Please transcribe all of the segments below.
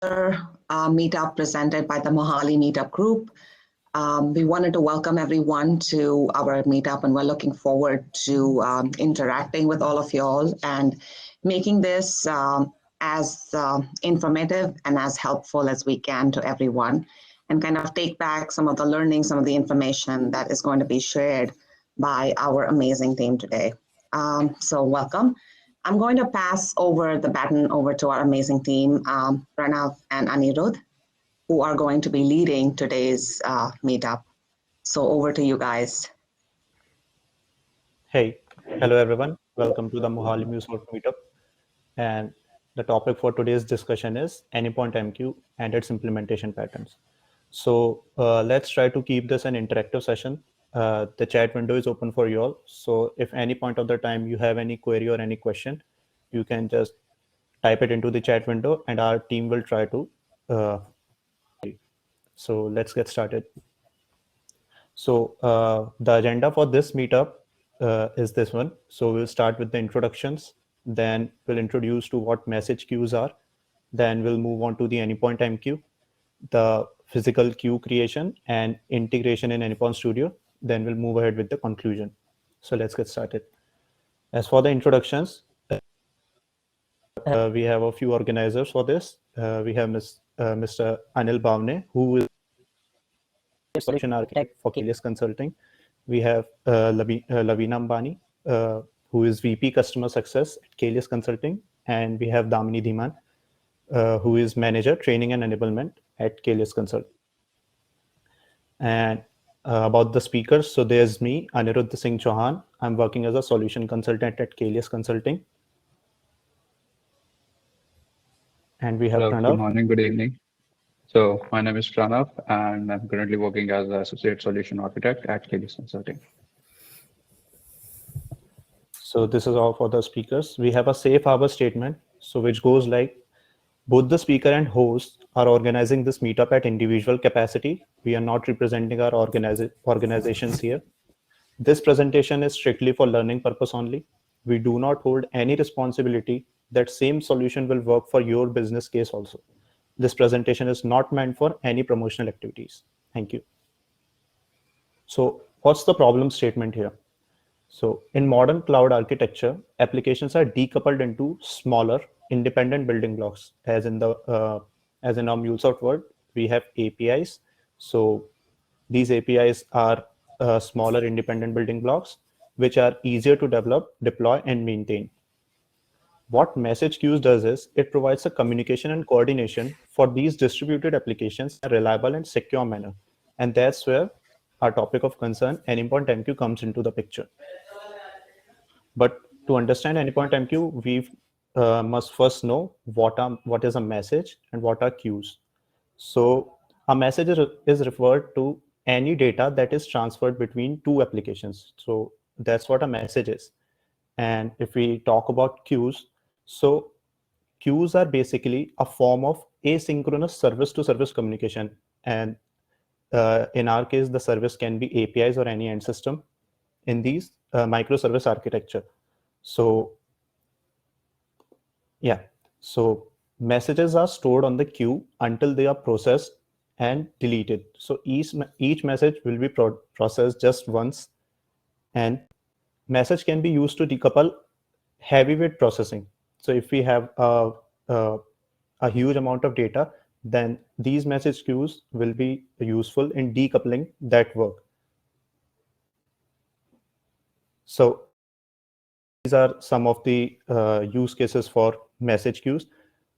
Meetup presented by the Mohali Meetup group. We wanted to welcome everyone to our meetup, and we're looking forward to interacting with all of you all and making this as informative and as helpful as we can to everyone, and kind of take back some of the learning, some of the information that is going to be shared by our amazing team today. So welcome. I'm going to pass over the baton over to our amazing team, Pranav and Anirudh, who are going to be leading today's meetup. So over to you guys. Hey, hello everyone. Welcome to the Mohali MuleSoft Meetup. And the topic for today's discussion is Anypoint MQ and its implementation patterns. So let's try to keep this an interactive session. The chat window is open for you all. So if any point of the time you have any query or any question, you can just type it into the chat window and our team will try to. So let's get started. So the agenda for this meetup is this one. So we'll start with the introductions, then we'll introduce to what message queues are, then we'll move on to the Anypoint MQ, the physical queue creation and integration in Anypoint Studio, then we'll move ahead with the conclusion. So let's get started. As for the introductions, we have a few organizers for this. We have Mr. Anil Bawne, who is solution architect for Caelius Consulting. We have Lavina Ambani, who is VP Customer Success at Caelius Consulting. And we have Damini Dhiman, who is Manager Training and Enablement at Caelius Consulting. And about the speakers, so there's me, Anirudh Singh Chauhan. I'm working as a solution consultant at Caelius Consulting. And we have Pranav. Good morning, good evening. So my name is Pranav, and I'm currently working as an Associate Solution Architect at Caelius Consulting. So this is all for the speakers. We have a safe harbor statement, so which goes like, both the speaker and host are organizing this meetup at individual capacity. We are not representing our organizations here. This presentation is strictly for learning purpose only. We do not hold any responsibility that same solution will work for your business case also. This presentation is not meant for any promotional activities. Thank you. So what's the problem statement here? So in modern cloud architecture, applications are decoupled into smaller independent building blocks. As in our MuleSoft world, we have APIs. So these APIs are smaller independent building blocks, which are easier to develop, deploy, and maintain. What message queues does is it provides a communication and coordination for these distributed applications in a reliable and secure manner. And that's where our topic of concern, Anypoint MQ, comes into the picture. But to understand Anypoint MQ, we must first know what is a message and what are queues. So a message is referred to any data that is transferred between two applications. So that's what a message is. And if we talk about queues, so queues are basically a form of asynchronous service-to-service communication. And in our case, the service can be APIs or any end system in these microservice architecture. So yeah, so messages are stored on the queue until they are processed and deleted. So each message will be processed just once, and message can be used to decouple heavyweight processing. So if we have a huge amount of data, then these message queues will be useful in decoupling that work. So these are some of the use cases for message queues.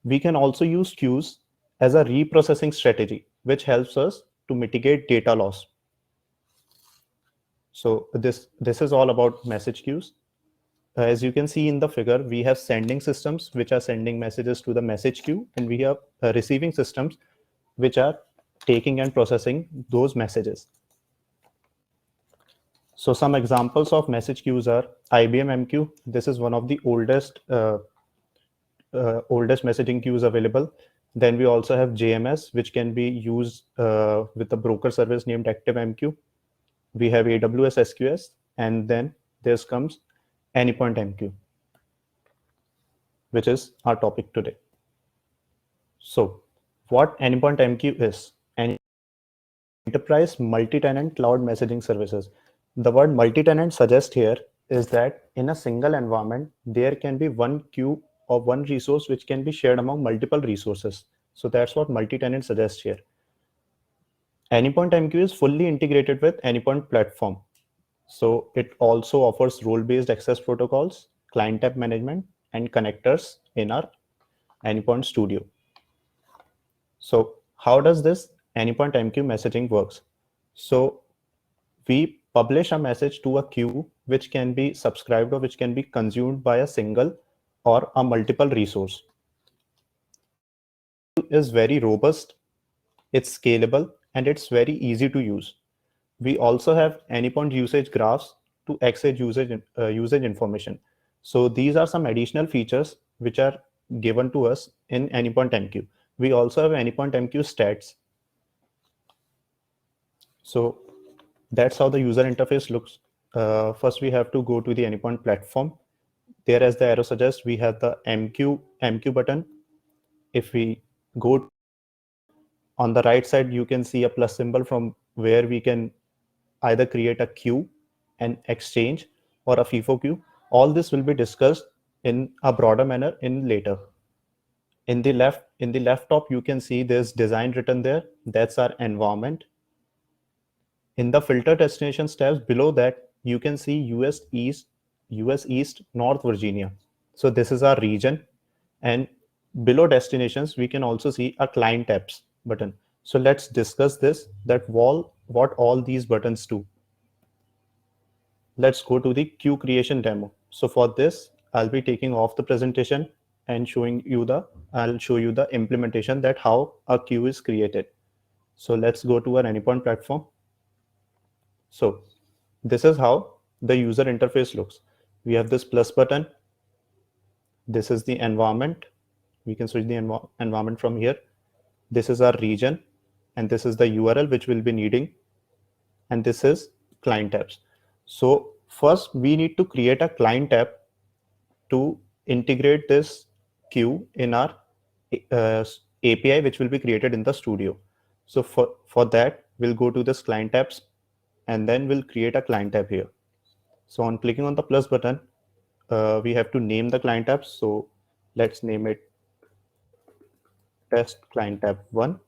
We can also use queues as a reprocessing strategy, which helps us to mitigate data loss. So this is all about message queues. As you can see in the figure, we have sending systems which are sending messages to the message queue, and we have receiving systems which are taking and processing those messages. So some examples of message queues are IBM MQ. This is one of the oldest messaging queues available. Then we also have JMS, which can be used with a broker service named ActiveMQ. We have AWS SQS, and then there comes Anypoint MQ, which is our topic today. So What Anypoint MQ is? Enterprise multi-tenant cloud messaging services. The word multi-tenant suggests here is that in a single environment, there can be one queue or one resource which can be shared among multiple resources. So that's what multi-tenant suggests here. Anypoint MQ is fully integrated with Anypoint platform. So it also offers role-based access protocols, client tab management, and connectors in our Anypoint Studio. So how does this Anypoint MQ messaging works? So we publish a message to a queue which can be subscribed or which can be consumed by a single or a multiple resource. Is very robust, it's scalable, and it's very easy to use. We also have Anypoint usage graphs to access usage information. So these are some additional features which are given to us in Anypoint MQ. We also have Anypoint MQ stats. So that's how the user interface looks. First, we have to go to the Anypoint platform. There, as the arrow suggests, we have the MQ button. If we go on the right side, you can see a plus symbol from where we can either create a queue, an exchange, or a FIFO queue. All this will be discussed in a broader manner in later. In the left top, you can see there's design written there. That's our environment. In the filter destinations tabs below that, you can see US East, North Virginia. So this is our region. And below destinations, we can also see a client tabs button. So let's discuss this, what all these buttons do. Let's go to the queue creation demo. So for this, I'll be taking off the presentation and I'll show you the implementation that how a queue is created. So let's go to our Anypoint platform. So this is how the user interface looks. We have this plus button. This is the environment. We can switch the environment from here. This is our region, and this is the URL which we'll be needing. And this is client tabs. So first we need to create a client tab to integrate this queue in our API, which will be created in the studio. So for that, we'll go to this client tabs, and then we'll create a client tab here. So on clicking on the plus button, we have to name the client tab. So let's name it test client tab 1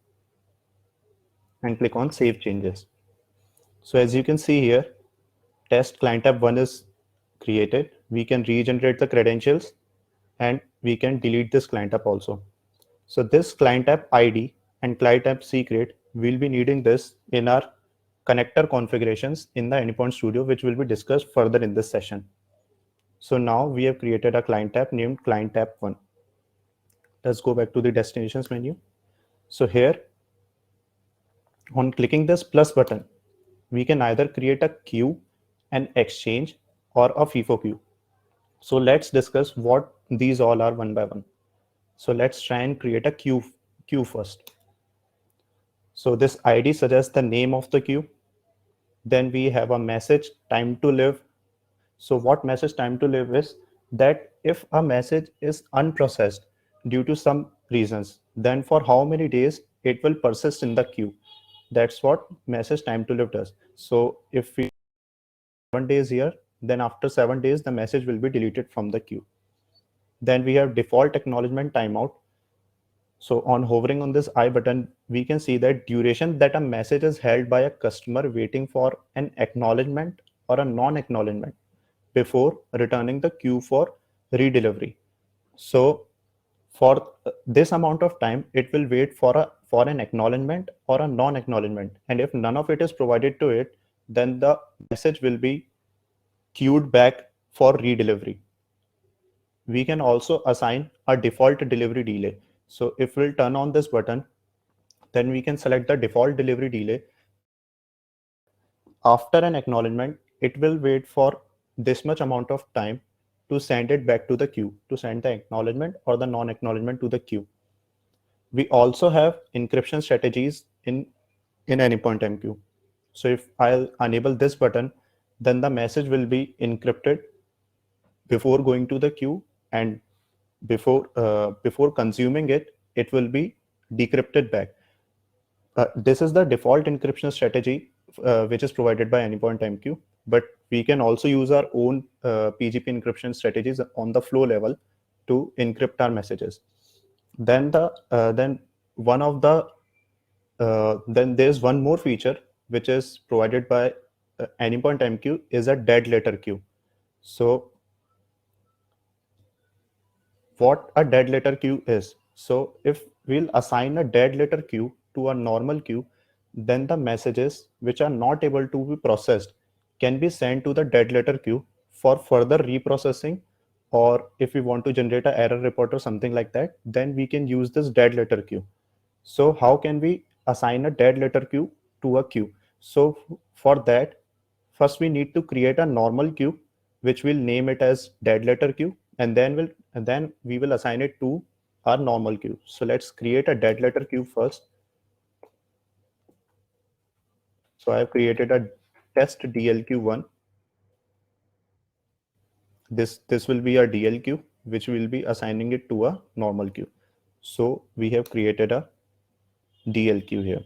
and click on save changes. So as you can see here, test client tab 1 is created. We can regenerate the credentials and we can delete this client tab also. So this client tab ID and client tab secret, we'll be needing this in our connector configurations in the Anypoint Studio, which will be discussed further in this session. So now we have created a client tab named client tab 1. Let's go back to the destinations menu. So here, on clicking this plus button, we can either create a queue, an exchange, or a FIFO queue. So let's discuss what these all are one by one. So let's try and create a queue first. So this ID suggests the name of the queue. Then we have a message time to live. So what message time to live is that if a message is unprocessed due to some reasons, then for how many days it will persist in the queue. That's what message time to live does. So if we 7 days here, then after 7 days, the message will be deleted from the queue. Then we have default acknowledgement timeout. So on hovering on this I button, we can see that duration that a message is held by a customer waiting for an acknowledgement or a non-acknowledgement before returning the queue for redelivery. So for this amount of time, it will wait for an acknowledgement or a non-acknowledgement. And if none of it is provided to it, then the message will be queued back for redelivery. We can also assign a default delivery delay. So if we'll turn on this button, then we can select the default delivery delay. After an acknowledgement, it will wait for this much amount of time to send it back to the queue, to send the acknowledgement or the non-acknowledgement to the queue. We also have encryption strategies in Anypoint MQ. So if I'll enable this button, then the message will be encrypted before going to the queue, and before consuming it, it will be decrypt it back. This is the default encryption strategy which is provided by Anypoint MQ, but we can also use our own PGP encryption strategies on the flow level to encrypt our messages. Then then there's one more feature which is provided by Anypoint MQ is a dead letter queue. So what a dead letter queue is. So if we'll assign a dead letter queue to a normal queue, then the messages which are not able to be processed can be sent to the dead letter queue for further reprocessing, or if we want to generate an error report or something like that, then we can use this dead letter queue. So how can we assign a dead letter queue to a queue? So for that, first we need to create a normal queue, which we'll name it as dead letter queue, and then we will assign it to our normal queue. So let's create a dead letter queue first. So I have created a test DLQ1. This will be a DLQ, which will be assigning it to a normal queue. So we have created a DLQ here.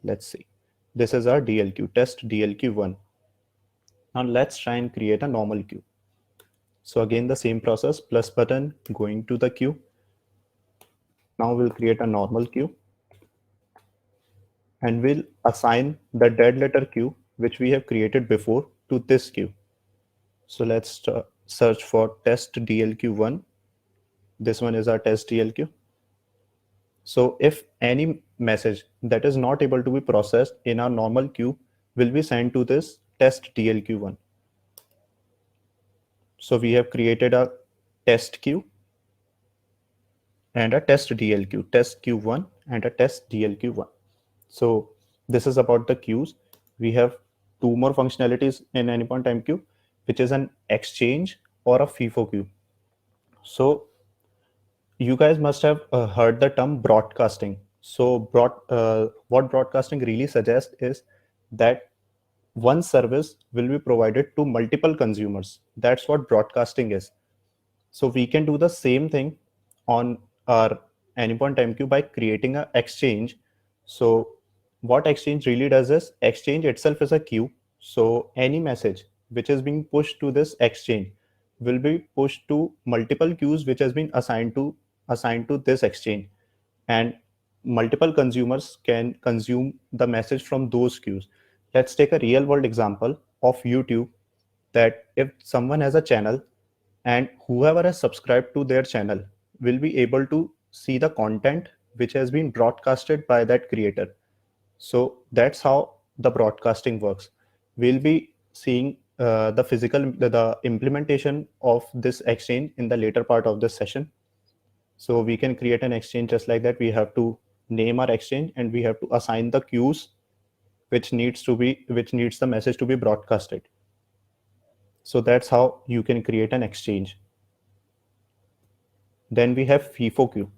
Let's see. This is our DLQ, test DLQ1. Now let's try and create a normal queue. So again, the same process, plus button, going to the queue. Now we'll create a normal queue and we'll assign the dead letter queue, which we have created before, to this queue. So let's search for test DLQ1. This one is our test DLQ. So if any message that is not able to be processed in our normal queue will be sent to this test DLQ1. So we have created a test queue and a test DLQ, test Q1 and a test DLQ1. So this is about the queues. We have two more functionalities in Anypoint MQ, which is an exchange or a FIFO queue. So you guys must have heard the term broadcasting. So what broadcasting really suggests is that one service will be provided to multiple consumers. That's what broadcasting is. So we can do the same thing on our Anypoint MQ by creating an exchange. So what exchange really does is, exchange itself is a queue. So any message which is being pushed to this exchange will be pushed to multiple queues which has been assigned to this exchange, and multiple consumers can consume the message from those queues. Let's take a real world example of YouTube, that if someone has a channel and whoever has subscribed to their channel will be able to see the content which has been broadcasted by that creator. So that's how the broadcasting works. We'll be seeing the implementation of this exchange in the later part of this session. So we can create an exchange just like that. We have to name our exchange and we have to assign the queues which needs the message to be broadcasted. So that's how you can create an exchange. Then we have FIFO queue.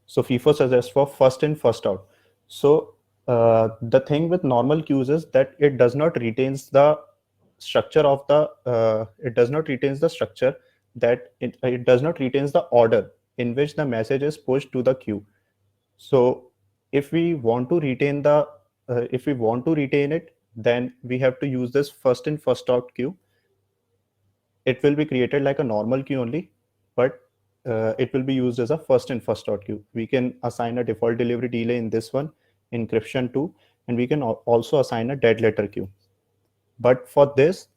So FIFO suggests for first in, first out. So the thing with normal queues is that it does not retains the structure of the it does not retains the structure that it does not retains the order in which the message is pushed to the queue. So if we want to retain it, then we have to use this first in, first out queue. It will be created like a normal queue only, but it will be used as a first in, first out queue. We can assign a default delivery delay in this one, encryption too, and we can also assign a dead letter queue. But for this,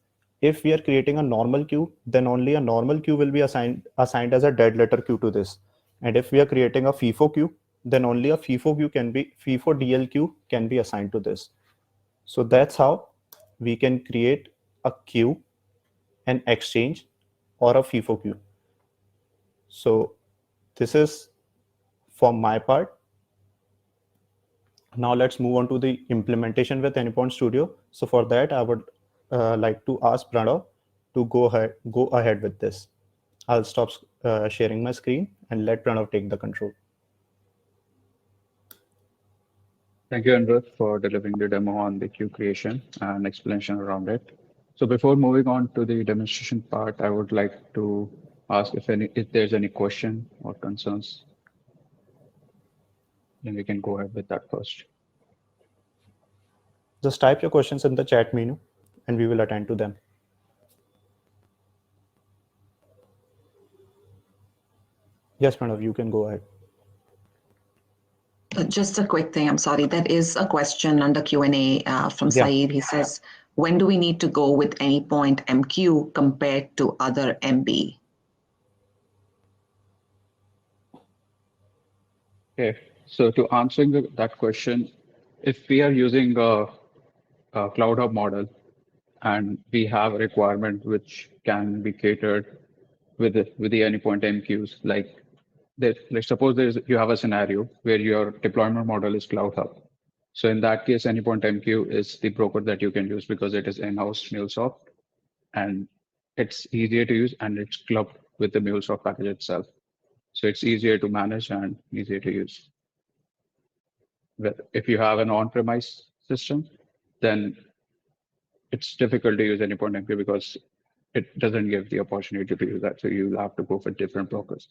if we are creating a normal queue, then only a normal queue will be assigned as a dead letter queue to this. And if we are creating a FIFO queue, then only a FIFO DLQ can be assigned to this. So that's how we can create a queue, an exchange, or a FIFO queue. So this is for my part. Now let's move on to the implementation with Anypoint Studio. So for that, I would like to ask Pranav to go ahead with this. I'll stop sharing my screen and let Pranav take the control. Thank you, Anirudh, for delivering the demo on the queue creation and explanation around it. So before moving on to the demonstration part, I would like to ask if there's any question or concerns. then we can go ahead with that first. Just type your questions in the chat menu and we will attend to them. Yes, Pranav, you can go ahead. Just a quick thing, I'm sorry. There is a question under Q&A from Yeah. Saeed. He says, when do we need to go with Anypoint MQ compared to other MB? Okay, so to answering that question, if we are using a Cloud Hub model and we have a requirement which can be catered with the Anypoint MQs, let's suppose you have a scenario where your deployment model is Cloud Hub. So in that case, Anypoint MQ is the broker that you can use because it is in-house MuleSoft and it's easier to use and it's clubbed with the MuleSoft package itself. So it's easier to manage and easier to use. If you have an on-premise system, then it's difficult to use Anypoint MQ because it doesn't give the opportunity to use that. So you'll have to go for different brokers.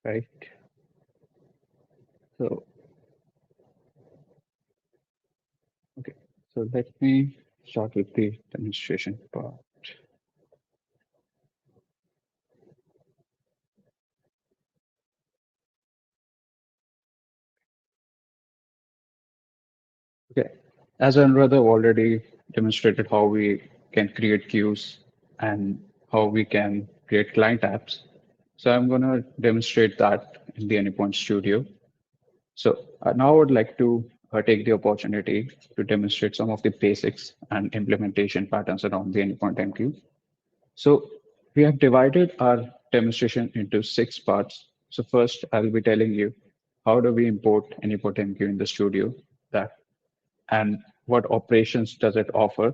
Right. So, okay. So let me start with the demonstration part. Okay. As Anirudh already demonstrated how we can create queues and how we can create client apps. So I'm going to demonstrate that in the Anypoint Studio. So now I would like to take the opportunity to demonstrate some of the basics and implementation patterns around the Anypoint MQ. So we have divided our demonstration into 6 parts. So first, I'll be telling you how do we import Anypoint MQ in the studio, that and what operations does it offer,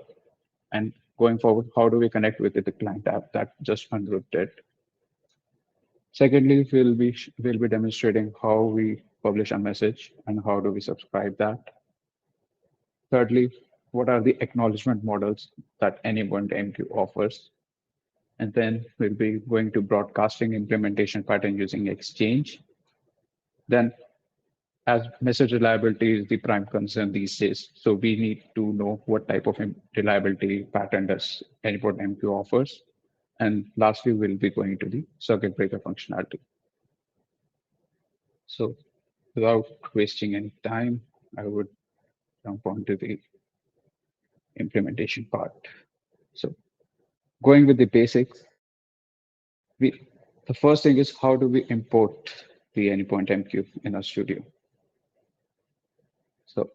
and going forward, how do we connect with the client app that just Anirudh did. Secondly, we'll be demonstrating how we publish a message and how do we subscribe that. Thirdly, what are the acknowledgement models that Anypoint MQ offers? And then we'll be going to broadcasting implementation pattern using Exchange. Then, as message reliability is the prime concern these days, so we need to know what type of reliability pattern does Anypoint MQ offers. And lastly, we'll be going to the circuit breaker functionality. So without wasting any time, I would jump onto the implementation part. So going with the basics, the first thing is how do we import the Anypoint MQ in our studio? So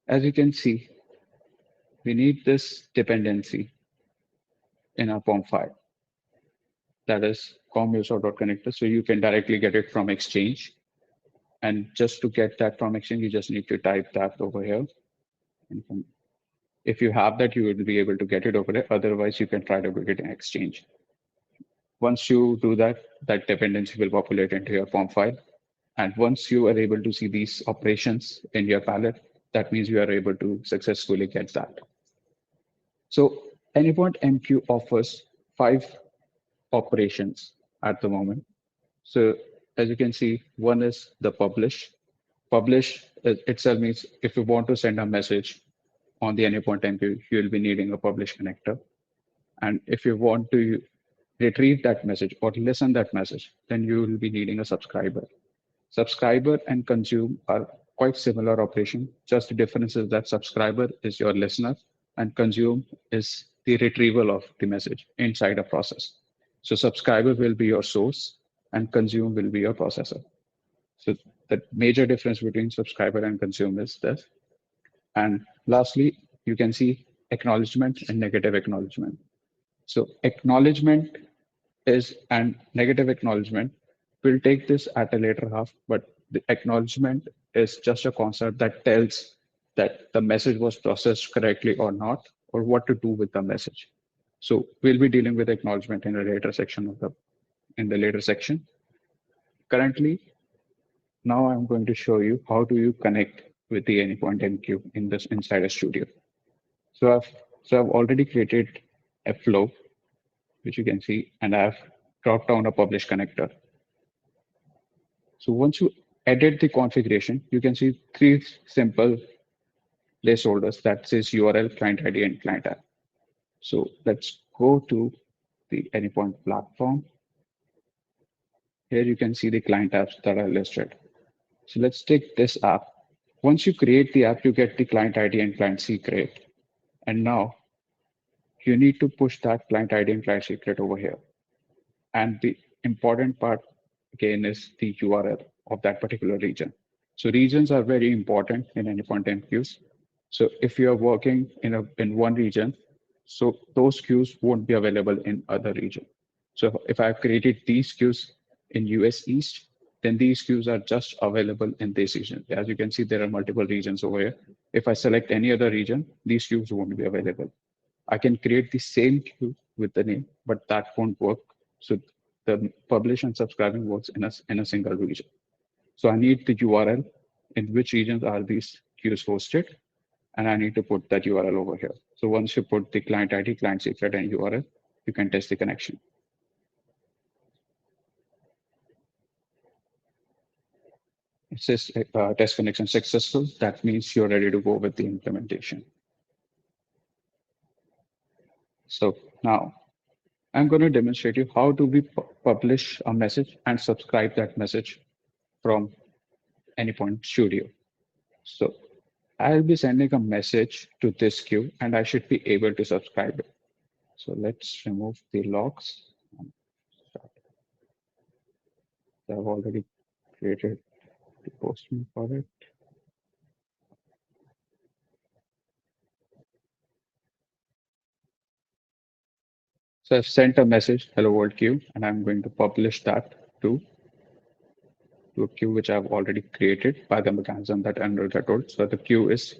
as you can see, we need this dependency in our POM file. That is com.user.connector. So you can directly get it from Exchange. And just to get that from Exchange, you just need to type that over here. And if you have that, you will be able to get it over there. Otherwise, you can try to get it in Exchange. Once you do that, that dependency will populate into your POM file. And once you are able to see these operations in your palette, that means you are able to successfully get that. So Anypoint MQ offers 5 operations at the moment. So as you can see, one is the publish. Publish itself means if you want to send a message on the Anypoint MQ, you will be needing a publish connector. And if you want to retrieve that message or listen that message, then you will be needing a subscriber. Subscriber and consume are quite similar operation. Just the difference is that subscriber is your listener and consume is the retrieval of the message inside a process. So subscriber will be your source and consume will be your processor. So the major difference between subscriber and consume is this. And lastly, you can see acknowledgement and negative acknowledgement. So acknowledgement is and negative acknowledgement. We'll take this at a later half, but the acknowledgement is just a concept that tells that the message was processed correctly or not, or what to do with the message. So we'll be dealing with acknowledgement in a later section in the later section. Currently, now I'm going to show you how do you connect with the Anypoint MQ in this inside a studio. So I've already created a flow which you can see, and I've dropped down a publish connector. So once you edit the configuration, you can see three simple placeholders that says URL, client ID, and client app. So let's go to the Anypoint platform. Here you can see the client apps that are listed. So let's take this app. Once you create the app, you get the client ID and client secret. And now you need to push that client ID and client secret over here. And the important part again is the URL of that particular region. So regions are very important in Anypoint MQs. So if you are working in one region, so those queues won't be available in other region. So if I've created these queues in US East, then these queues are just available in this region. As you can see, there are multiple regions over here. If I select any other region, these queues won't be available. I can create the same queue with the name, but that won't work. So the publish and subscribing works in a single region. So I need the URL in which regions are these queues hosted, and I need to put that URL over here. So once you put the client ID, client secret, and URL, you can test the connection. It says test connection successful. That means you're ready to go with the implementation. So now I'm going to demonstrate you how do we publish a message and subscribe that message from Anypoint Studio. So I'll be sending a message to this queue and I should be able to subscribe it. So let's remove the logs. I've already created the posting for it. So I've sent a message, hello world queue, and I'm going to publish that to a queue which I've already created by the mechanism that Anirudh told. So the queue is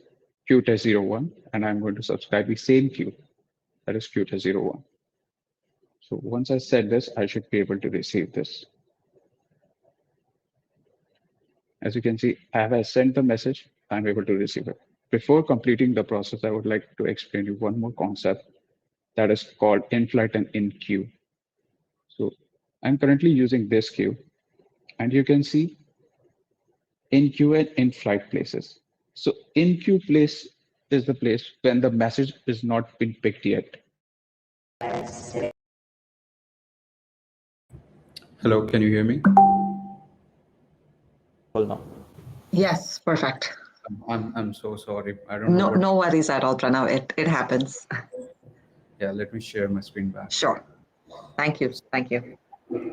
queue test 01, and I'm going to subscribe the same queue, that is queue test 01. So once I set this, I should be able to receive this. As you can see, as I sent the message, I'm able to receive it. Before completing the process, I would like to explain you one more concept that is called in-flight and in-queue. So I'm currently using this queue, and you can see in-queue and in-flight places. So in-queue place is the place when the message is not been picked yet. Hello, can you hear me? Hold on. Yes, perfect. I'm so sorry. I don't know. No worries at all, Pranav. It happens. Yeah, let me share my screen back. Sure. Thank you. Thank you.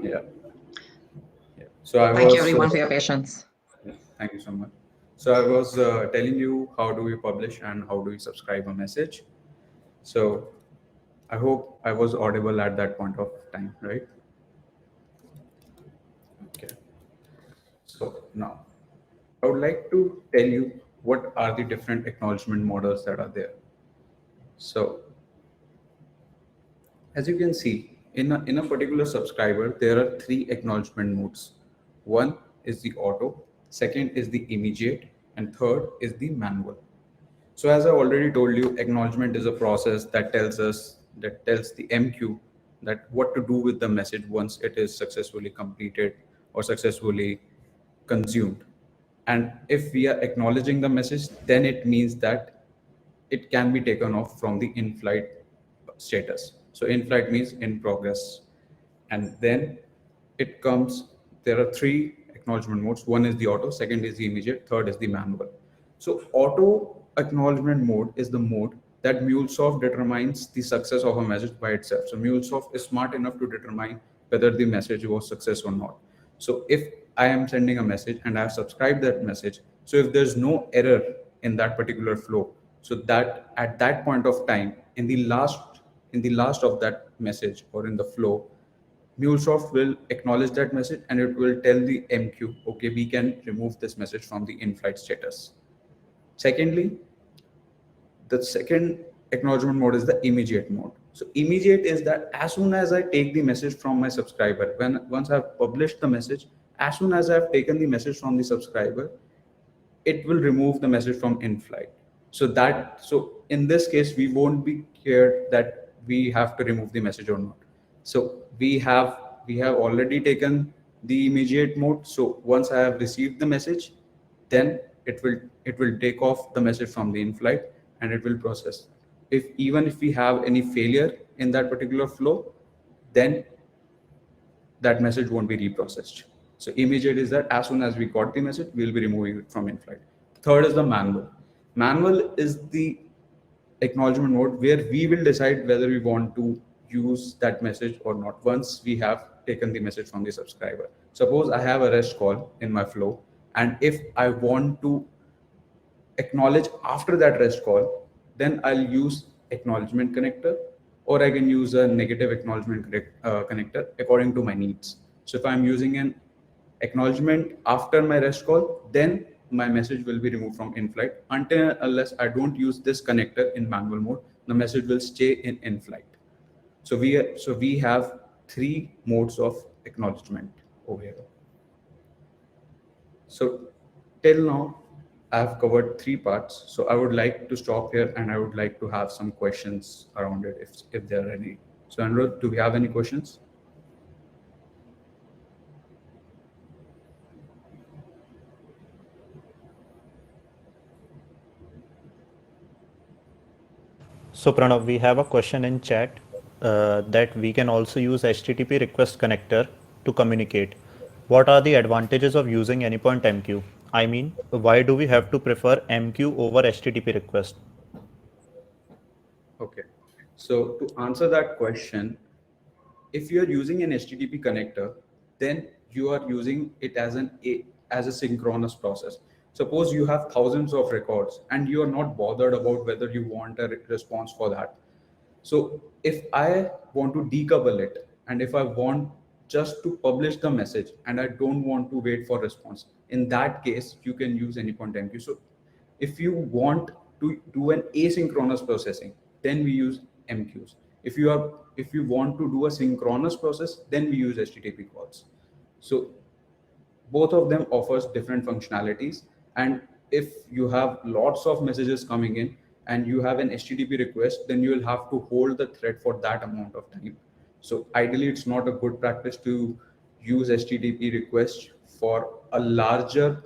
Yeah. So Thank you everyone for your patience. Thank you so much. So I was telling you how do we publish and how do we subscribe a message. So I hope I was audible at that point of time, right? Okay. So now I would like to tell you what are the different acknowledgement models that are there. So as you can see, in a particular subscriber, there are three acknowledgement modes. One is the auto, second is the immediate, and third is the manual. So as I already told you, acknowledgement is a process that tells the MQ that what to do with the message once it is successfully completed or successfully consumed. And if we are acknowledging the message, then it means that it can be taken off from the in-flight status. So in-flight means in progress. And then it comes, there are three acknowledgement modes. One is the auto, second is the immediate, third is the manual. So auto acknowledgement mode is the mode that MuleSoft determines the success of a message by itself. So MuleSoft is smart enough to determine whether the message was success or not. So if I am sending a message and I have subscribed that message, so if there's no error in that particular flow, so that at that point of time, in the last of that message or in the flow, MuleSoft will acknowledge that message and it will tell the MQ, okay, we can remove this message from the in-flight status. Secondly, the second acknowledgement mode is the immediate mode. So immediate is that as soon as I take the message from my subscriber, once I've published the message, as soon as I've taken the message from the subscriber, it will remove the message from in-flight. So in this case, we won't be cared that we have to remove the message or not. So we have already taken the immediate mode. So once I have received the message, then it will take off the message from the in-flight and it will process. If even if we have any failure in that particular flow, then that message won't be reprocessed. So immediate is that as soon as we got the message, we'll be removing it from in-flight. Third is the manual. Manual is the acknowledgement mode where we will decide whether we want to use that message or not once we have taken the message from the subscriber. Suppose I have a REST call in my flow, and if I want to acknowledge after that REST call, then I'll use acknowledgement connector, or I can use a negative acknowledgement connector according to my needs. So if I'm using an acknowledgement after my REST call, then my message will be removed from in-flight. Until unless I don't use this connector in manual mode, the message will stay in in-flight. So we have three modes of acknowledgement over here. So till now, I've covered three parts. So I would like to stop here and I would like to have some questions around it if there are any. So Anirudh, do we have any questions? So Pranav, we have a question in chat that we can also use HTTP request connector to communicate. What are the advantages of using Anypoint MQ? I mean, why do we have to prefer MQ over HTTP request? Okay. So to answer that question, if you're using an HTTP connector, then you are using it as a synchronous process. Suppose you have thousands of records and you are not bothered about whether you want a response for that. So if I want to decouple it and if I want just to publish the message and I don't want to wait for response, in that case, you can use Anypoint MQ. So if you want to do an asynchronous processing, then we use MQs. If you want to do a synchronous process, then we use HTTP calls. So both of them offers different functionalities, and if you have lots of messages coming in and you have an HTTP request, then you will have to hold the thread for that amount of time. So ideally it's not a good practice to use HTTP requests for a larger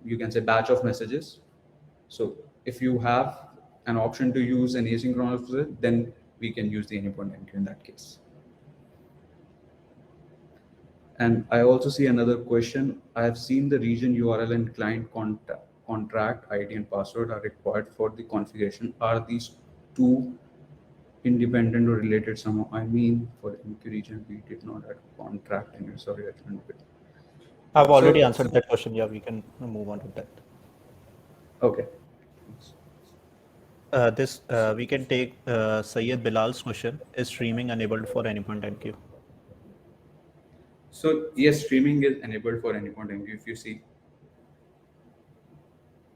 you can say batch of messages. So if you have an option to use an asynchronous process, then we can use the Anypoint MQ in that case. And I also see another question. I have seen the region URL and client contract ID and password are required for the configuration. Are these two independent or related somehow? I mean, for MQ region, we did not have contract in it. Sorry, I can't bit. I've already answered that question. Yeah, we can move on to that. Okay. We can take Syed Bilal's question. Is streaming enabled for Anypoint MQ? So yes, streaming is enabled for Anypoint MQ. If you see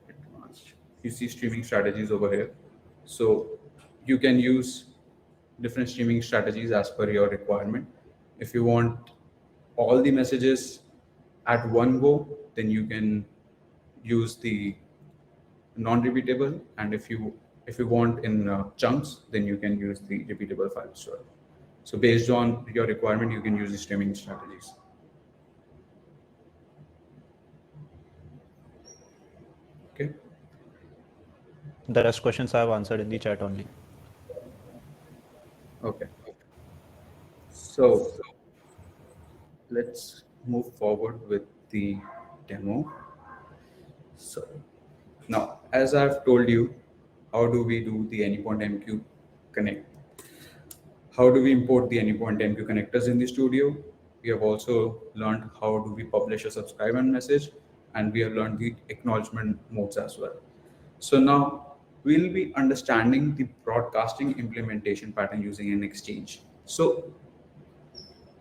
advanced, you see streaming strategies over here. So you can use different streaming strategies as per your requirement. If you want all the messages at one go, then you can use the non-repeatable, and if you want in chunks, then you can use the repeatable file store. So based on your requirement, you can use the streaming strategies. Okay. The rest questions I have answered in the chat only. Okay. So let's move forward with the demo. So now, as I've told you, how do we do the Anypoint MQ connect? How do we import the Anypoint MQ connectors in the studio? We have also learned how do we publish a subscriber message, and we have learned the acknowledgement modes as well. So now we'll be understanding the broadcasting implementation pattern using an exchange. So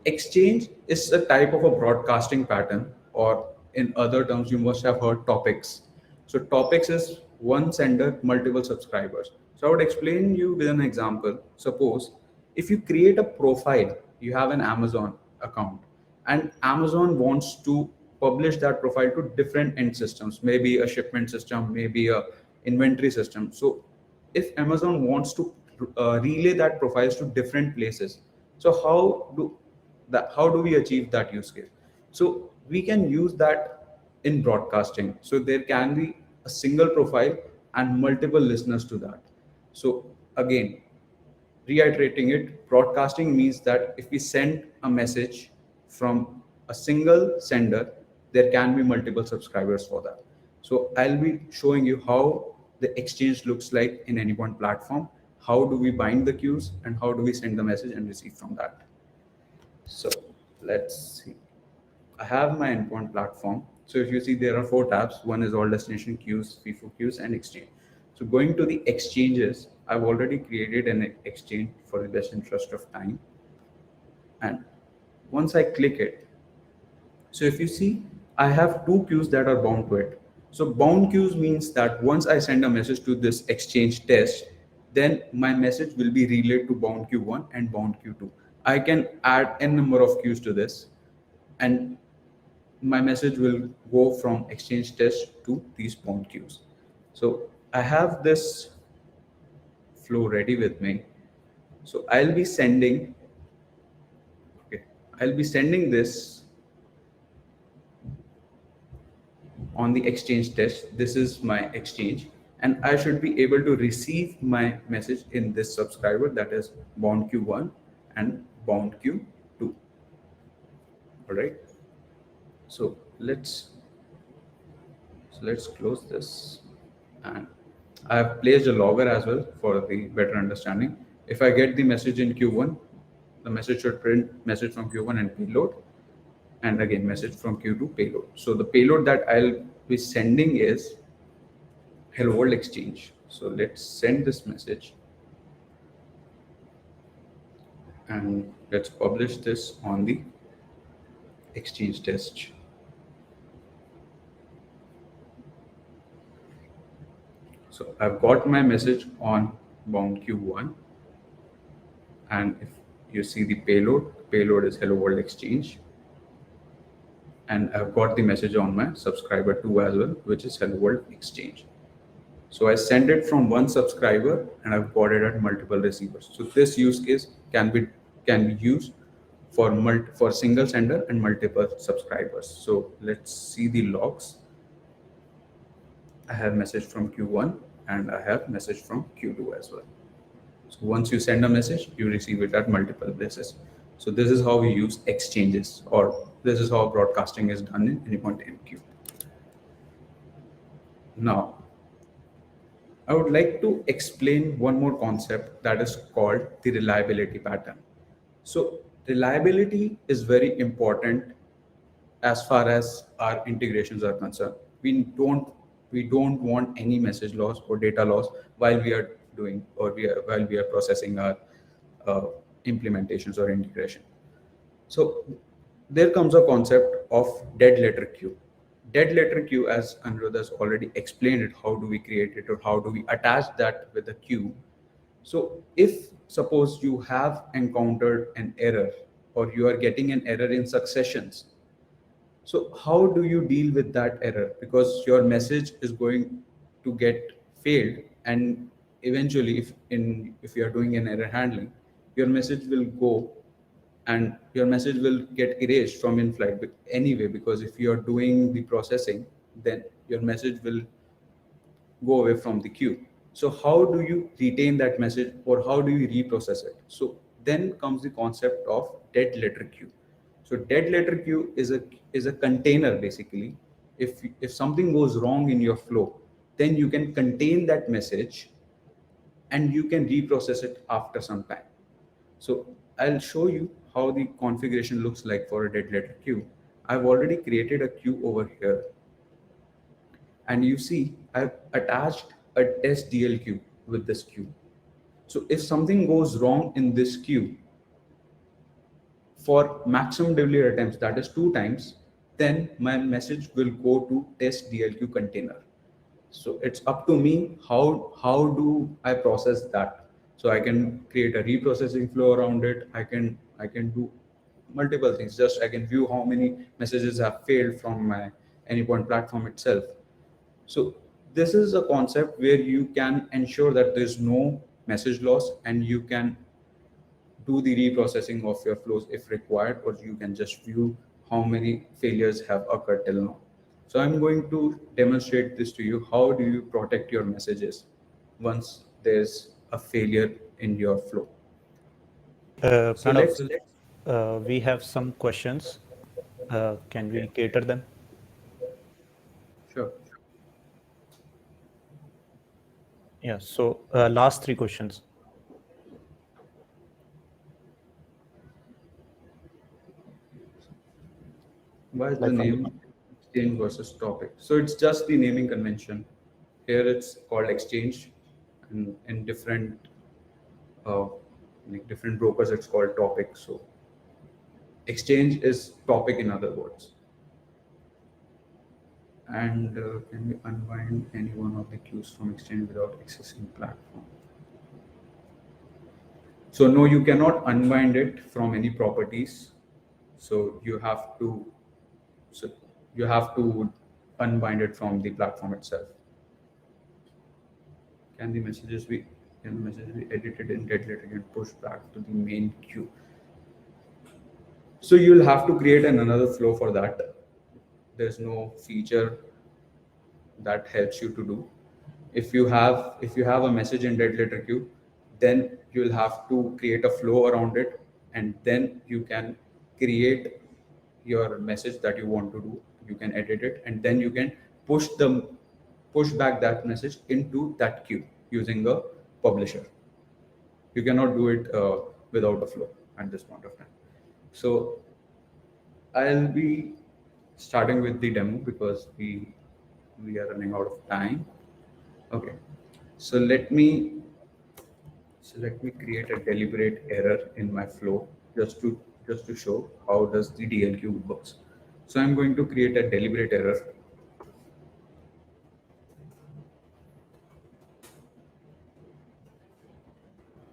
exchange is a type of a broadcasting pattern, or in other terms, you must have heard topics. So topics is one sender, multiple subscribers. So I would explain you with an example. Suppose if you create a profile, you have an Amazon account, and Amazon wants to publish that profile to different end systems, maybe a shipment system, maybe a inventory system. So if Amazon wants to relay that profiles to different places, So how do we achieve that use case? So we can use that in broadcasting. So there can be a single profile and multiple listeners to that. So again, reiterating it, broadcasting means that if we send a message from a single sender, there can be multiple subscribers for that. So I'll be showing you how the exchange looks like in Anypoint platform. How do we bind the queues and how do we send the message and receive from that? So let's see. I have my endpoint platform. So if you see, there are 4 tabs. One is all destination queues, FIFO queues, and exchange. So going to the exchanges, I've already created an exchange for the best interest of time. And once I click it, so if you see, I have 2 queues that are bound to it. So bound queues means that once I send a message to this exchange test, then my message will be relayed to bound queue 1 and bound queue 2. I can add n number of queues to this, and my message will go from exchange test to these bound queues. So I have this flow ready with me. So I'll be sending this on the exchange test. This is my exchange, and I should be able to receive my message in this subscriber, that is bound queue 1 and bound queue 2. All right. So let's close this, and I have placed a logger as well for the better understanding. If I get the message in Q1, the message should print message from Q1 and payload, and again message from Q2 payload. So the payload that I'll be sending is hello world exchange. So let's send this message and let's publish this on the exchange test. So I've got my message on bound Q1, and if you see the payload is hello world exchange, and I've got the message on my subscriber 2 as well, which is hello world exchange. So I send it from one subscriber and I've got it at multiple receivers. So this use case can be used for single sender and multiple subscribers. So let's see the logs. I have message from Q1 and I have message from Q2 as well. So once you send a message, you receive it at multiple places. So this is how we use exchanges, or this is how broadcasting is done in Anypoint MQ. Now, I would like to explain one more concept that is called the reliability pattern. So reliability is very important as far as our integrations are concerned. We don't want any message loss or data loss while we are doing, or while we are processing our implementations or integration. So there comes a concept of dead letter queue. Dead letter queue, as Anirudh has already explained it, how do we create it or how do we attach that with a queue. So if suppose you have encountered an error or you are getting an error in successions, so how do you deal with that error? Because your message is going to get failed, and eventually if you are doing an error handling, your message will go and your message will get erased from in-flight anyway, because if you are doing the processing, then your message will go away from the queue. So how do you retain that message, or how do you reprocess it? So then comes the concept of dead letter queue. So dead letter queue is a container basically. If something goes wrong in your flow, then you can contain that message and you can reprocess it after some time. So I'll show you how the configuration looks like for a dead letter queue. I've already created a queue over here. And you see, I've attached a test DL queue with this queue. So if something goes wrong in this queue for maximum delivery attempts, that is 2 times, then my message will go to test DLQ container. So it's up to me how do I process that. So I can create a reprocessing flow around it. I can do multiple things. Just I can view how many messages have failed from my Anypoint platform itself. So this is a concept where you can ensure that there's no message loss and you can do the reprocessing of your flows if required, or you can just view how many failures have occurred till now. So I'm going to demonstrate this to you. How do you protect your messages once there's a failure in your flow? So Pranav, we have some questions. Can we cater them? Sure. Yeah, so last 3 questions. Why is the name exchange versus topic? So it's just the naming convention. Here it's called exchange, and in different different brokers it's called topic. So exchange is topic in other words. And can we unbind any one of the queues from exchange without accessing platform? So no, you cannot unbind it from any properties. So you have to unbind it from the platform itself. Can the messages be edited in deadlit and pushed back to the main queue? So you'll have to create another flow for that. There's no feature that helps you to do. If you have a message in dead letter queue, then you'll have to create a flow around it, and then you can create your message that you want to do. You can edit it, and then you can push back that message into that queue using a publisher. You cannot do it without a flow at this point of time. So I'll be starting with the demo because we are running out of time. Okay, so let me create a deliberate error in my flow just to show how does the DLQ works. So I'm going to create a deliberate error.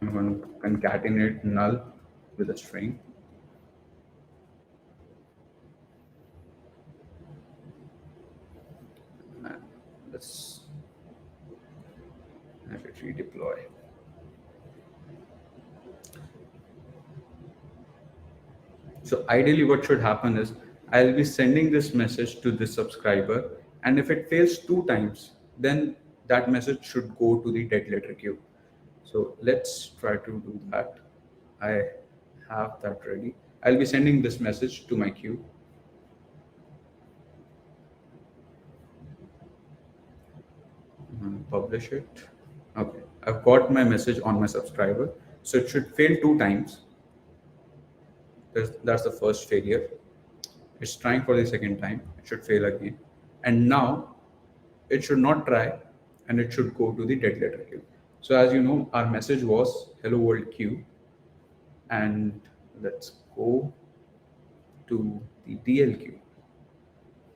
I'm going to concatenate null with a string. Let's have it redeploy. So ideally what should happen is I'll be sending this message to this subscriber, and if it fails 2 times, then that message should go to the dead letter queue. So let's try to do that. I have that ready. I'll be sending this message to my queue. Publish it. Okay, I've got my message on my subscriber. So it should fail 2 times. That's the first failure. It's trying for the second time. It should fail again. And now it should not try, and it should go to the dead letter queue. So as you know, our message was hello world queue. And let's go to the DL queue.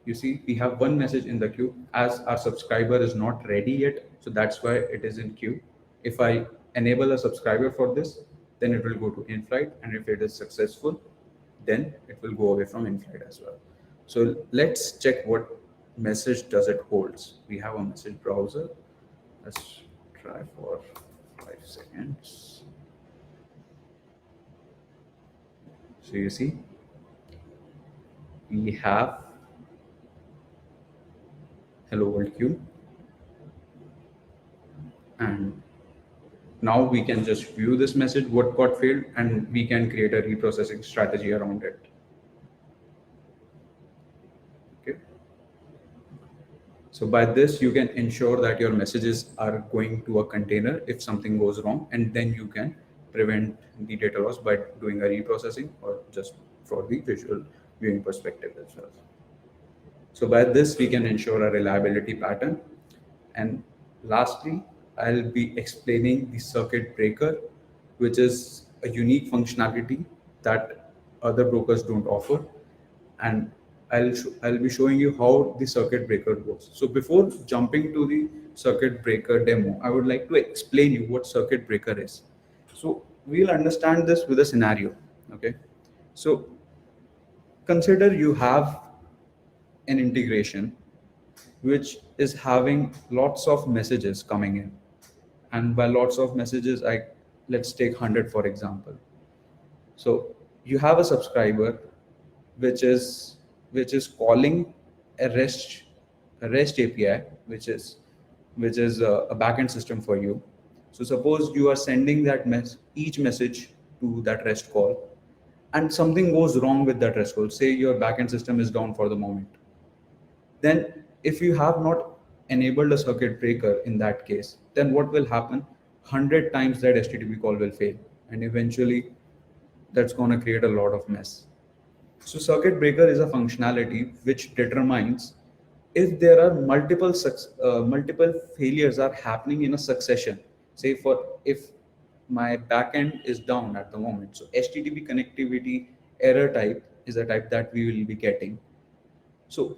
You see, we have 1 message in the queue as our subscriber is not ready yet. So that's why it is in queue. If I enable a subscriber for this, then it will go to in-flight. And if it is successful, then it will go away from in-flight as well. So let's check what message does it holds. We have a message browser. Let's try for 5 seconds. So you see, we have hello world queue, and now we can just view this message, what got failed, and we can create a reprocessing strategy around it. Okay. So by this, you can ensure that your messages are going to a container if something goes wrong, and then you can prevent the data loss by doing a reprocessing or just for the visual viewing perspective as well. So by this, we can ensure a reliability pattern. And lastly, I'll be explaining the circuit breaker, which is a unique functionality that other brokers don't offer. And I'll be showing you how the circuit breaker works. So before jumping to the circuit breaker demo, I would like to explain you what circuit breaker is. So we'll understand this with a scenario. Okay. So consider you have an integration which is having lots of messages coming in, and by lots of messages, let's take 100 for example. So you have a subscriber which is calling a REST API, which is a backend system for you. So suppose you are sending that each message to that REST call, and something goes wrong with that REST call. Say your backend system is down for the moment. Then if you have not enabled a circuit breaker in that case, then what will happen? 100 times that HTTP call will fail, and eventually that's going to create a lot of mess. So circuit breaker is a functionality which determines if there are multiple failures are happening in a succession. Say if my backend is down at the moment, so HTTP connectivity error type is a type that we will be getting. So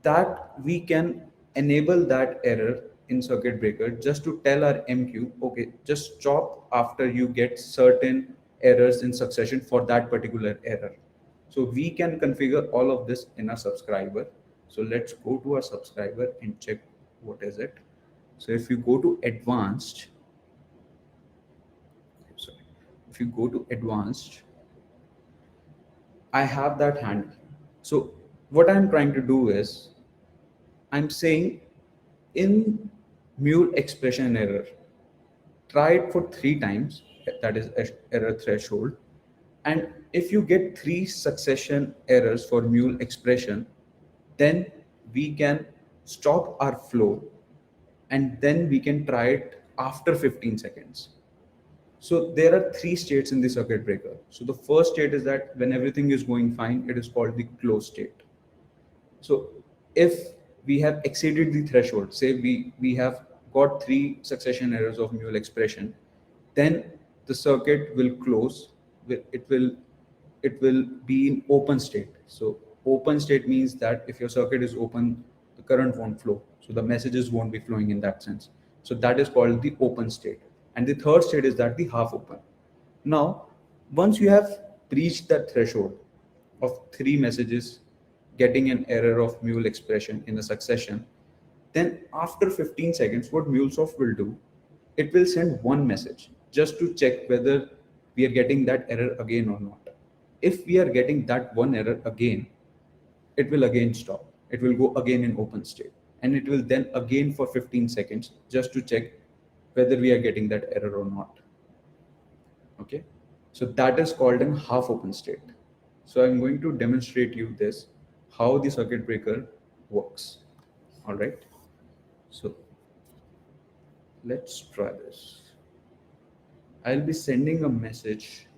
that we can enable that error in circuit breaker just to tell our MQ, okay, just stop after you get certain errors in succession for that particular error. So we can configure all of this in our subscriber. So let's go to our subscriber and check what is it. So if you go to advanced, I have that handle. So what I'm trying to do is I'm saying in mule expression error, try it for 3 times, that is error threshold. And if you get 3 succession errors for mule expression, then we can stop our flow and then we can try it after 15 seconds. So there are 3 states in the circuit breaker. So the first state is that when everything is going fine, it is called the close state. So if we have exceeded the threshold, say we have got 3 succession errors of mule expression, then the circuit will close. It will be in open state. So open state means that if your circuit is open, the current won't flow. So the messages won't be flowing in that sense. So that is called the open state. And the third state is that the half open. Now, once you have breached that threshold of 3 messages getting an error of mule expression in a succession, then after 15 seconds, what MuleSoft will do, it will send one message just to check whether we are getting that error again or not. If we are getting that one error again, it will again stop. It will go again in open state, and it will then again for 15 seconds just to check whether we are getting that error or not. Okay, so that is called an half open state. So I'm going to demonstrate you this, how the circuit breaker works. All right, so let's try this. I'll be sending a message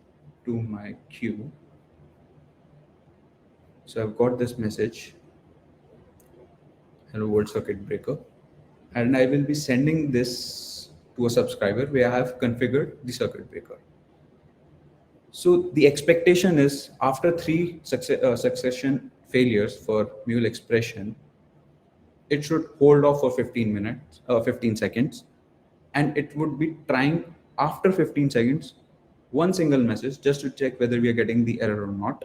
to my queue. So I've got this message, hello world circuit breaker, and I will be sending this to a subscriber where I have configured the circuit breaker. So the expectation is after 3 succession failures for mule expression, it should hold off for 15 seconds, and it would be trying after 15 seconds one single message just to check whether we are getting the error or not.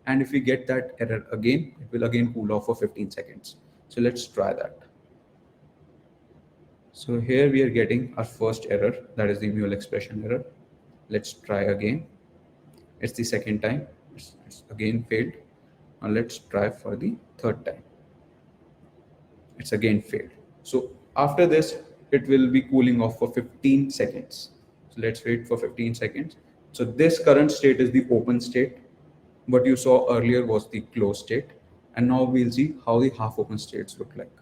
And if we get that error again, it will again cool off for 15 seconds. So let's try that. So here we are getting our first error, that is the mule expression error. Let's try again. It's the second time, it's again failed. Now let's try for the third time. It's again failed. So after this, it will be cooling off for 15 seconds. So let's wait for 15 seconds. So this current state is the open state. What you saw earlier was the closed state. And now we'll see how the half open states look like.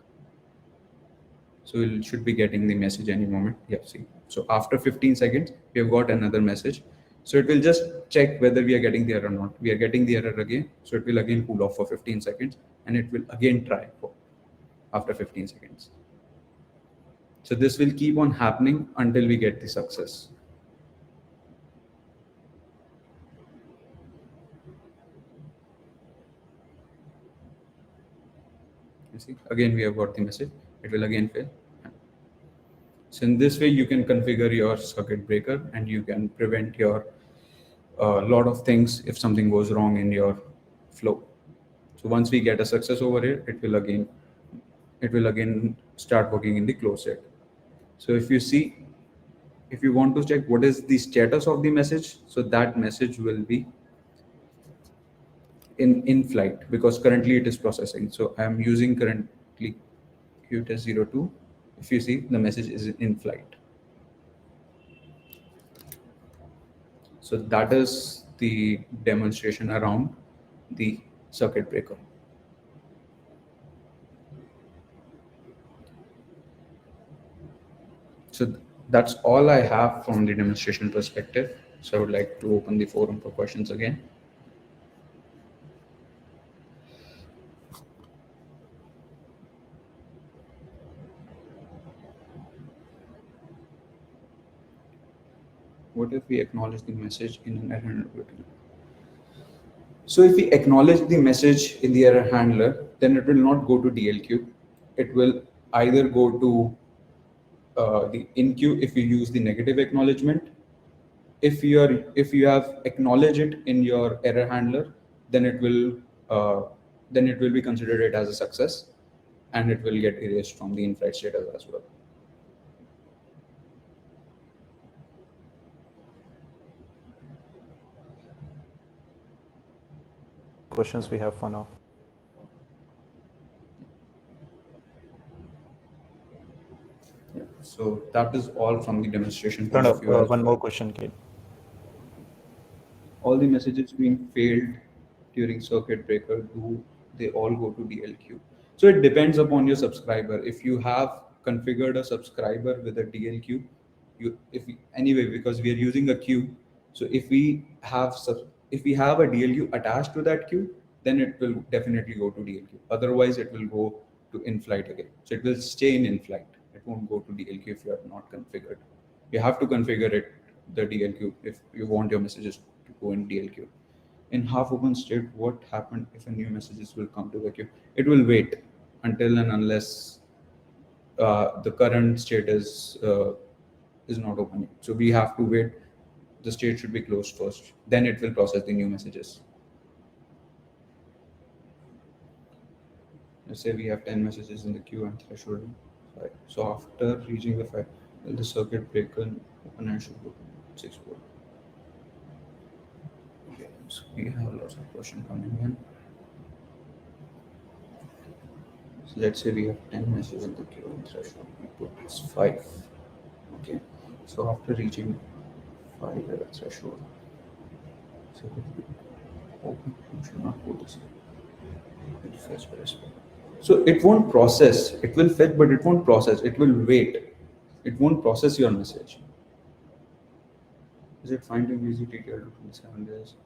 So we should be getting the message any moment. Yeah, see. So after 15 seconds, we have got another message. So it will just check whether we are getting the error or not. We are getting the error again. So it will again cool off for 15 seconds and it will again try after 15 seconds. So this will keep on happening until we get the success. You see, again we have got the message. It will again fail. So in this way, you can configure your circuit breaker and you can prevent your lot of things if something goes wrong in your flow. So once we get a success over here, it will again start working in the closed state. So if you see, if you want to check what is the status of the message, so that message will be in flight because currently it is processing. So I am using currently qtest02. If you see, the message is in flight. So that is the demonstration around the circuit breaker. So that's all I have from the demonstration perspective. So I would like to open the forum for questions again. What if we acknowledge the message in an error handler? So if we acknowledge the message in the error handler, then it will not go to DLQ. It will either go to the in queue if you use the negative acknowledgement. If you have acknowledged it in your error handler, then it will be considered it as a success, and it will get erased from the in-flight status as well. Questions we have for now. So that is all from the demonstration point Pranav, of view. one more question, Kate. All the messages being failed during circuit breaker, do they all go to DLQ? So it depends upon your subscriber. If you have configured a subscriber with a DLQ, anyway, because we are using a queue, so if we have a DLQ attached to that queue, then it will definitely go to DLQ. Otherwise, it will go to in-flight again. So it will stay in in-flight. It won't go to DLQ if you have not configured. You have to configure it, the DLQ, if you want your messages to go in DLQ. In half open state, what happened if a new messages will come to the queue? It will wait until and unless the current state is not open. So we have to wait. The state should be closed first. Then it will process the new messages. Let's say we have 10 messages in the queue and threshold 5. So after reaching the 5, will the circuit breaker open and should go to 6 volt? Okay, so we have lots of questions coming in. So let's say we have 10 messages in the queue and threshold we put is 5. Okay, so after reaching 5 at a threshold, so open should not go this way. So it won't process. It will fetch, but it won't process. It will wait. It won't process your message. Is it fine to use the TTL to 27 days?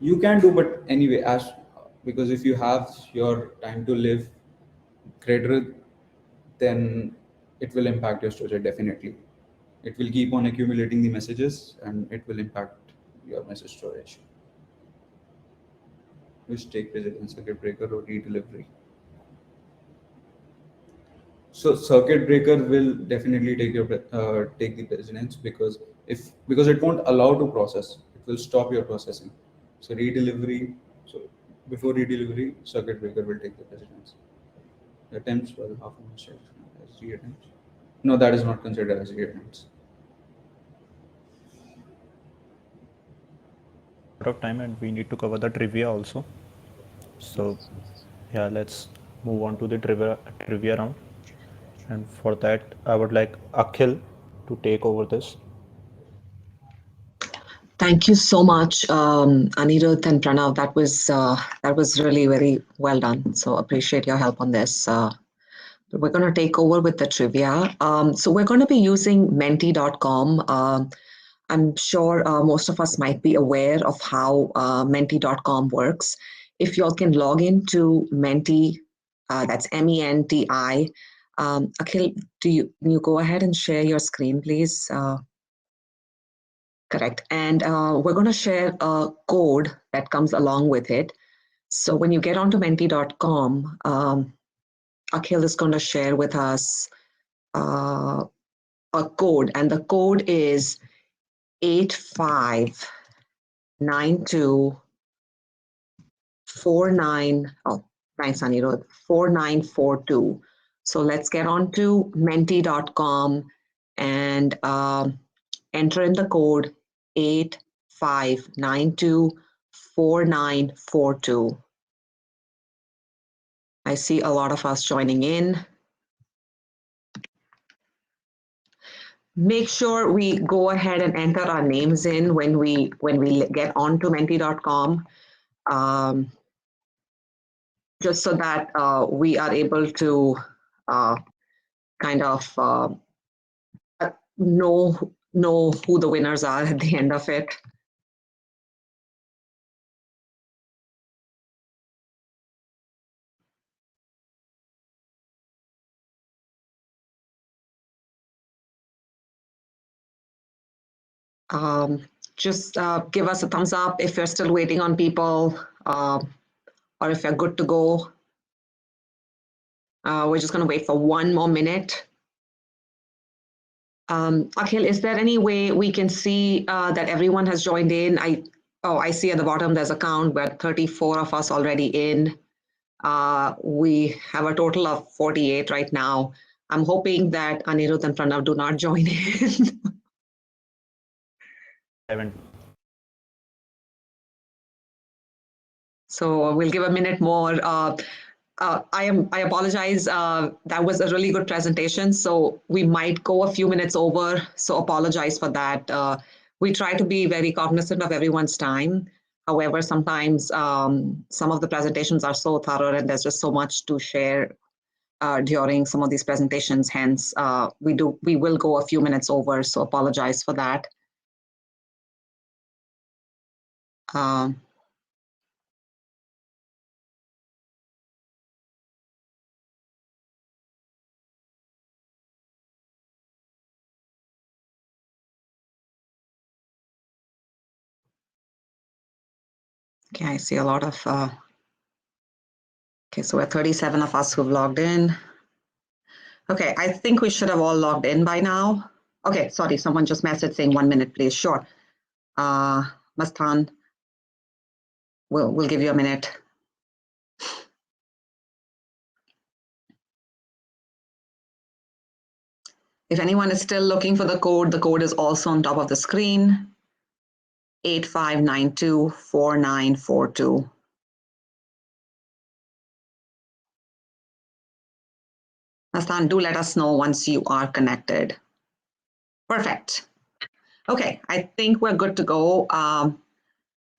You can do, but anyway, because if you have your time to live greater, then it will impact your storage definitely. It will keep on accumulating the messages and it will impact your message storage. Which take precedence, circuit breaker or redelivery? So circuit breaker will definitely take the precedence because it won't allow to process. It will stop your processing. So redelivery. So before redelivery, circuit breaker will take the precedence. Attempts, well, half of the as G attempts. No, that is not considered as G attempts. Out of time, and we need to cover the trivia also. So yeah, let's move on to the trivia round. And for that, I would like Akhil to take over this. Thank you so much, Anirudh and Pranav. That was really very well done. So appreciate your help on this. We're going to take over with the trivia. So we're going to be using menti.com. I'm sure most of us might be aware of how menti.com works. If you all can log into Menti, that's MENTI. Akhil, can you go ahead and share your screen, please? Correct. And we're going to share a code that comes along with it. So when you get onto menti.com, Akhil is going to share with us a code, and the code is 859249. Oh, thanks, Anirudh. 4942. So let's get on to menti.com and enter in the code 85924942. I see a lot of us joining in. Make sure we go ahead and enter our names in when we get onto menti.com, just so that we are able to kind of know who the winners are at the end of it. Just give us a thumbs up if you're still waiting on people, or if you're good to go. We're just going to wait for one more minute. Akhil, is there any way we can see that everyone has joined in? I see at the bottom there's a count. We're 34 of us already in. We have a total of 48 right now. I'm hoping that Anirudh and Pranav do not join in. 7. So we'll give a minute more. I apologize. That was a really good presentation. So we might go a few minutes over. So apologize for that. We try to be very cognizant of everyone's time. However, sometimes some of the presentations are so thorough and there's just so much to share during some of these presentations. Hence, we will go a few minutes over. So apologize for that. Okay, I see a lot of, okay, so we're 37 of us who've logged in. Okay, I think we should have all logged in by now. Okay, sorry, someone just messaged saying 1 minute, please. Sure. Mastan, we'll give you a minute. If anyone is still looking for the code is also on top of the screen, 85924942. Mastan, do let us know once you are connected. Perfect. Okay, I think we're good to go.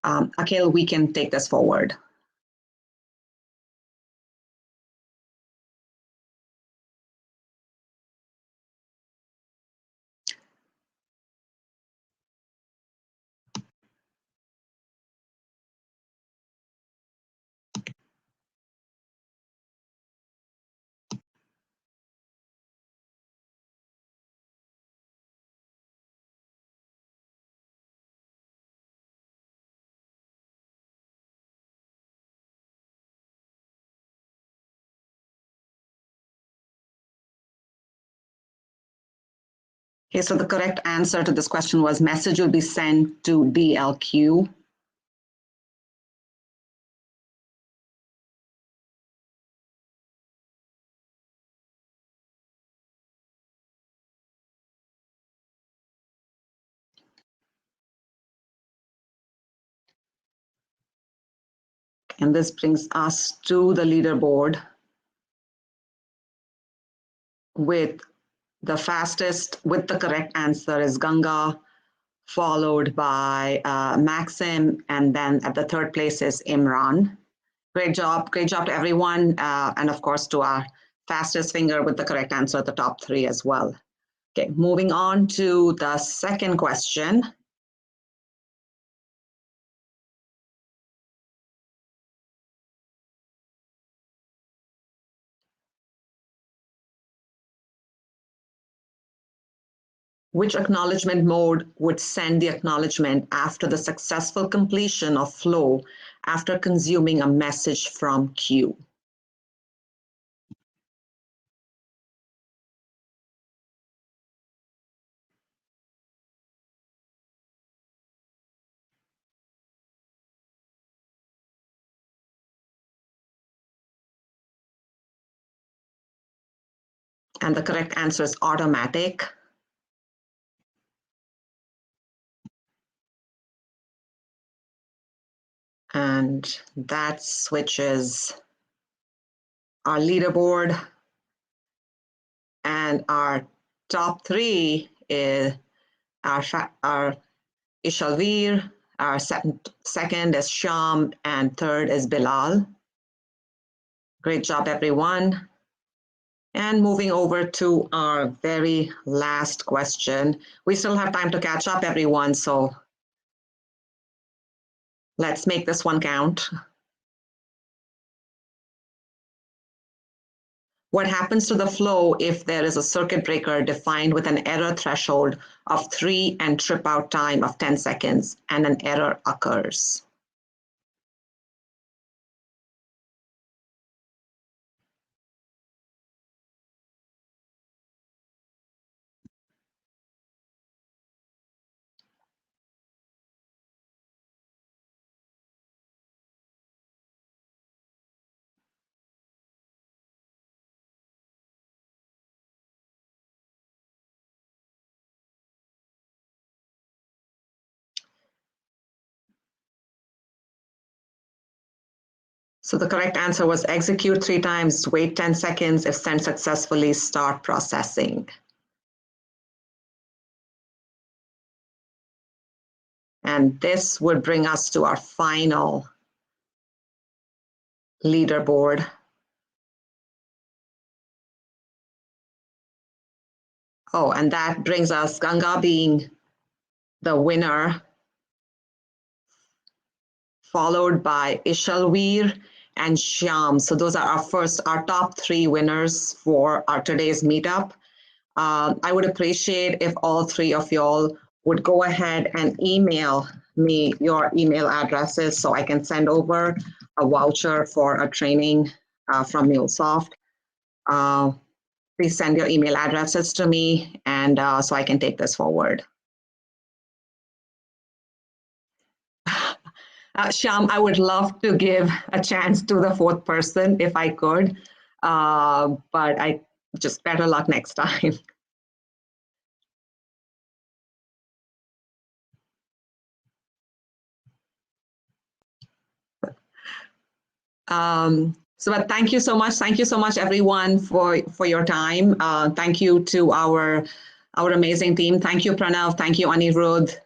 Akhil, we can take this forward. Okay, so the correct answer to this question was message will be sent to DLQ. And this brings us to the leaderboard with the fastest, with the correct answer is Ganga, followed by Maxim, and then at the third place is Imran. Great job to everyone, and of course to our fastest finger with the correct answer at the top 3 as well. Okay, moving on to the second question. Which acknowledgement mode would send the acknowledgement after the successful completion of flow after consuming a message from queue? And the correct answer is automatic. And that switches our leaderboard. And our top three is our Ishalveer, our second is Sham, and third is Bilal. Great job, everyone. And moving over to our very last question. We still have time to catch up, everyone, so let's make this one count. What happens to the flow if there is a circuit breaker defined with an error threshold of 3 and trip out time of 10 seconds and an error occurs? So the correct answer was execute 3 times, wait 10 seconds, if sent successfully, start processing. And this would bring us to our final leaderboard. Oh, and that brings us Ganga being the winner, followed by Ishalveer and Shyam. So those are our top 3 winners for our today's meetup. I would appreciate if all 3 of y'all would go ahead and email me your email addresses so I can send over a voucher for a training from MuleSoft. Please send your email addresses to me, and so I can take this forward. Shyam, I would love to give a chance to the 4th person if I could, but I just better luck next time. But thank you so much. Thank you so much, everyone, for your time. Thank you to our amazing team. Thank you, Pranav. Thank you, Anirudh.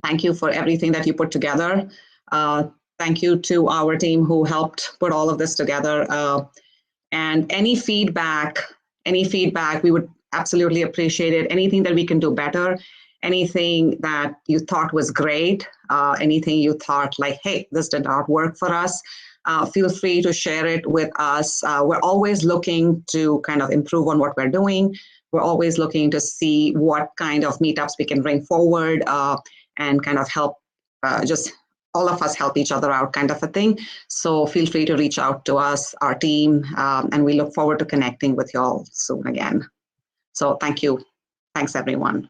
Thank you for everything that you put together. Thank you to our team who helped put all of this together. And any feedback, we would absolutely appreciate it. Anything that we can do better, anything that you thought was great, anything you thought like, hey, this did not work for us, feel free to share it with us. We're always looking to kind of improve on what we're doing. We're always looking to see what kind of meetups we can bring forward and kind of help just all of us help each other out kind of a thing. So feel free to reach out to us, our team, and we look forward to connecting with you all soon again. So thank you. Thanks, everyone.